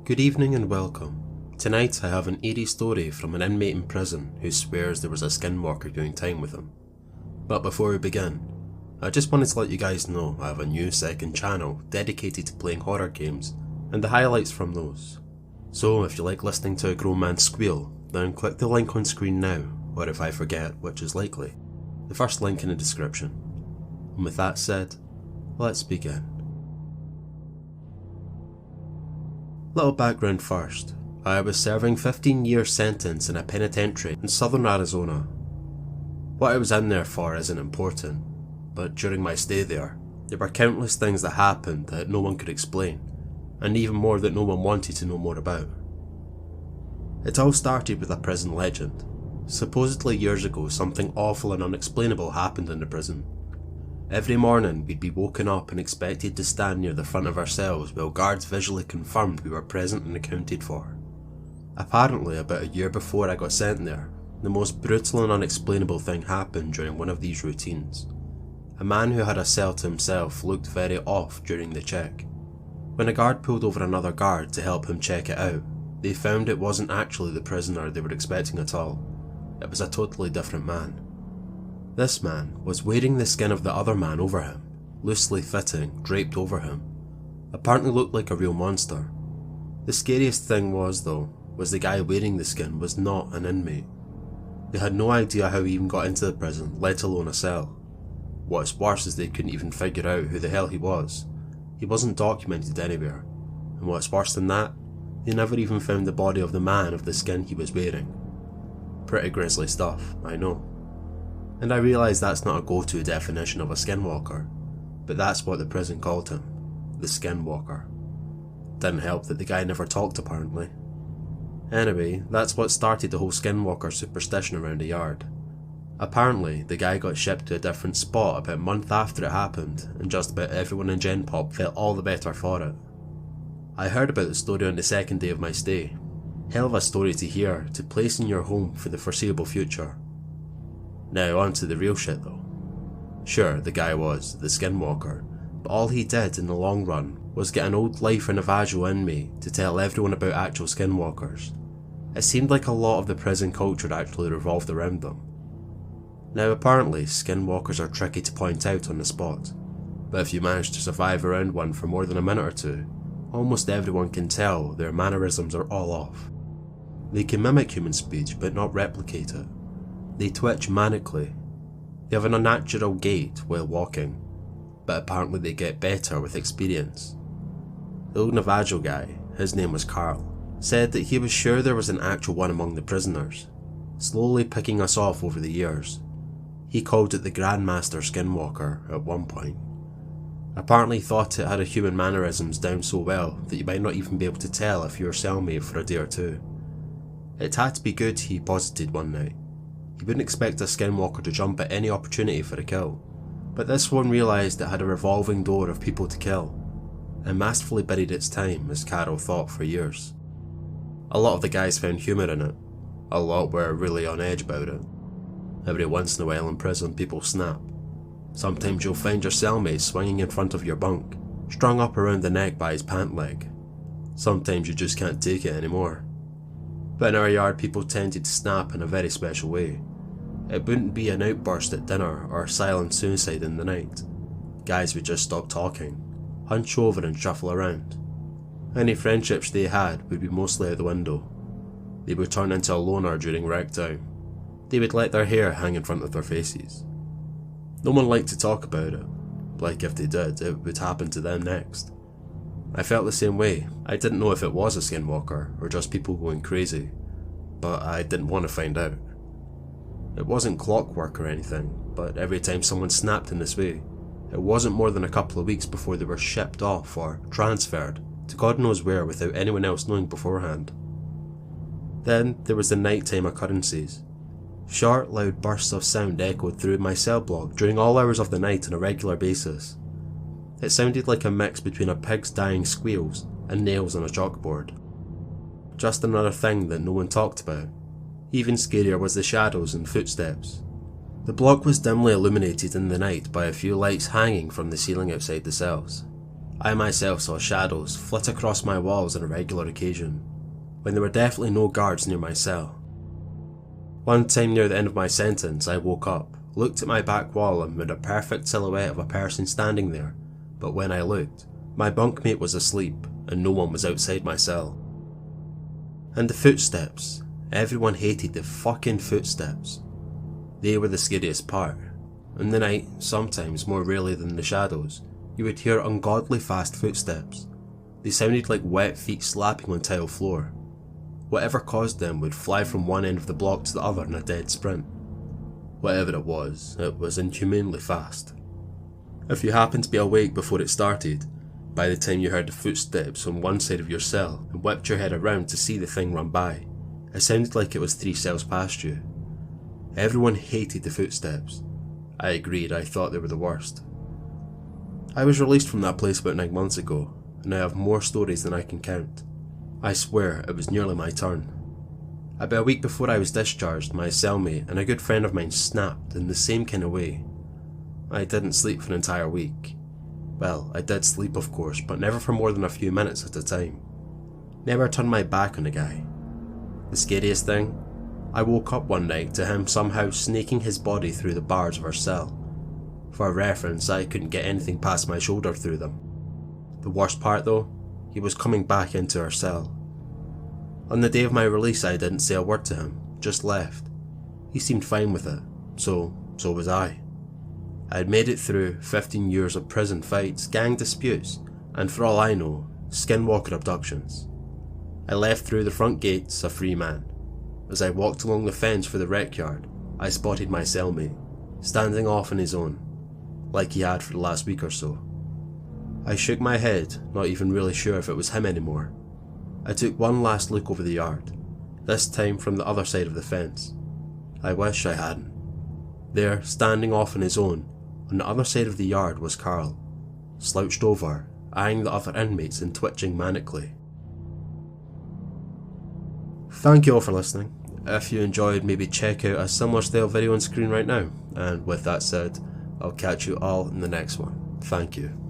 Good evening and welcome. Tonight I have an eerie story from an inmate in prison who swears there was a Skinwalker doing time with him. But before we begin, I just wanted to let you guys know I have a new second channel dedicated to playing horror games and the highlights from those. So if you like listening to a grown man squeal, then click the link on screen now, or if I forget, which is likely, the first link in the description. And with that said, let's begin. Little background first. I was serving 15-year sentence in a penitentiary in southern Arizona. What I was in there for isn't important, but during my stay there were countless things that happened that no one could explain, and even more that no one wanted to know more about. It all started with a prison legend. Supposedly years ago, something awful and unexplainable happened in the prison. Every morning we'd be woken up and expected to stand near the front of our cells while guards visually confirmed we were present and accounted for. Apparently, about a year before I got sent there, the most brutal and unexplainable thing happened during one of these routines. A man who had a cell to himself looked very off during the check. When a guard pulled over another guard to help him check it out, they found it wasn't actually the prisoner they were expecting at all. It was a totally different man. This man was wearing the skin of the other man over him, loosely fitting, draped over him. Apparently looked like a real monster. The scariest thing was the guy wearing the skin was not an inmate. They had no idea how he even got into the prison, let alone a cell. What's worse is they couldn't even figure out who the hell he was. He wasn't documented anywhere, and what's worse than that, they never even found the body of the man of the skin he was wearing. Pretty grisly stuff, I know. And I realise that's not a go-to definition of a Skinwalker, but that's what the prison called him, the Skinwalker. Didn't help that the guy never talked apparently. Anyway, that's what started the whole Skinwalker superstition around the yard. Apparently, the guy got shipped to a different spot about a month after it happened, and just about everyone in Gen Pop felt all the better for it. I heard about the story on the second day of my stay. Hell of a story to hear, to place in your home for the foreseeable future. Now on to the real shit though. Sure, the guy was the Skinwalker, but all he did in the long run was get an old lifer Navajo inmate to tell everyone about actual Skinwalkers. It seemed like a lot of the prison culture actually revolved around them. Now apparently, Skinwalkers are tricky to point out on the spot, but if you manage to survive around one for more than a minute or two, almost everyone can tell their mannerisms are all off. They can mimic human speech but not replicate it. They twitch manically. They have an unnatural gait while walking, but apparently they get better with experience. The old Navajo guy, his name was Carl, said that he was sure there was an actual one among the prisoners, slowly picking us off over the years. He called it the Grandmaster Skinwalker at one point. Apparently thought it had a human mannerisms down so well that you might not even be able to tell if you were cellmate for a day or two. It had to be good, he posited one night. He wouldn't expect a Skinwalker to jump at any opportunity for a kill, but this one realised it had a revolving door of people to kill, and masterfully bided its time as Carol thought for years. A lot of the guys found humour in it, a lot were really on edge about it. Every once in a while in prison people snap. Sometimes you'll find your cellmate swinging in front of your bunk, strung up around the neck by his pant leg. Sometimes you just can't take it anymore. But in our yard people tended to snap in a very special way. It wouldn't be an outburst at dinner or silent suicide in the night. Guys would just stop talking, hunch over and shuffle around. Any friendships they had would be mostly out the window. They would turn into a loner during rec time. They would let their hair hang in front of their faces. No one liked to talk about it, like if they did, it would happen to them next. I felt the same way. I didn't know if it was a Skinwalker or just people going crazy, but I didn't want to find out. It wasn't clockwork or anything, but every time someone snapped in this way, it wasn't more than a couple of weeks before they were shipped off or transferred to God knows where without anyone else knowing beforehand. Then there was the nighttime occurrences. Short, loud bursts of sound echoed through my cell block during all hours of the night on a regular basis. It sounded like a mix between a pig's dying squeals and nails on a chalkboard. Just another thing that no one talked about. Even scarier was the shadows and footsteps. The block was dimly illuminated in the night by a few lights hanging from the ceiling outside the cells. I myself saw shadows flit across my walls on a regular occasion, when there were definitely no guards near my cell. One time near the end of my sentence, I woke up, looked at my back wall and made a perfect silhouette of a person standing there, but when I looked, my bunkmate was asleep and no one was outside my cell. And the footsteps. Everyone hated the fucking footsteps. They were the scariest part. In the night, sometimes more rarely than the shadows, you would hear ungodly fast footsteps. They sounded like wet feet slapping on tile floor. Whatever caused them would fly from one end of the block to the other in a dead sprint. Whatever it was inhumanely fast. If you happened to be awake before it started, by the time you heard the footsteps on one side of your cell and whipped your head around to see the thing run by, it sounded like it was 3 cells past you. Everyone hated the footsteps. I agreed, I thought they were the worst. I was released from that place about 9 months ago, and I have more stories than I can count. I swear it was nearly my turn. About a week before I was discharged, my cellmate and a good friend of mine snapped in the same kind of way. I didn't sleep for an entire week. Well, I did sleep of course, but never for more than a few minutes at a time. Never turned my back on the guy. The scariest thing? I woke up one night to him somehow snaking his body through the bars of our cell. For reference, I couldn't get anything past my shoulder through them. The worst part though? He was coming back into our cell. On the day of my release I didn't say a word to him, just left. He seemed fine with it, so was I. I had made it through 15 years of prison fights, gang disputes, and for all I know, Skinwalker abductions. I left through the front gates a free man. As I walked along the fence for the rec yard, I spotted my cellmate, standing off on his own, like he had for the last week or so. I shook my head, not even really sure if it was him anymore. I took one last look over the yard, this time from the other side of the fence. I wish I hadn't. There, standing off on his own, on the other side of the yard was Carl, slouched over, eyeing the other inmates and twitching manically. Thank you all for listening. If you enjoyed, maybe check out a similar style video on screen right now, and with that said, I'll catch you all in the next one. Thank you.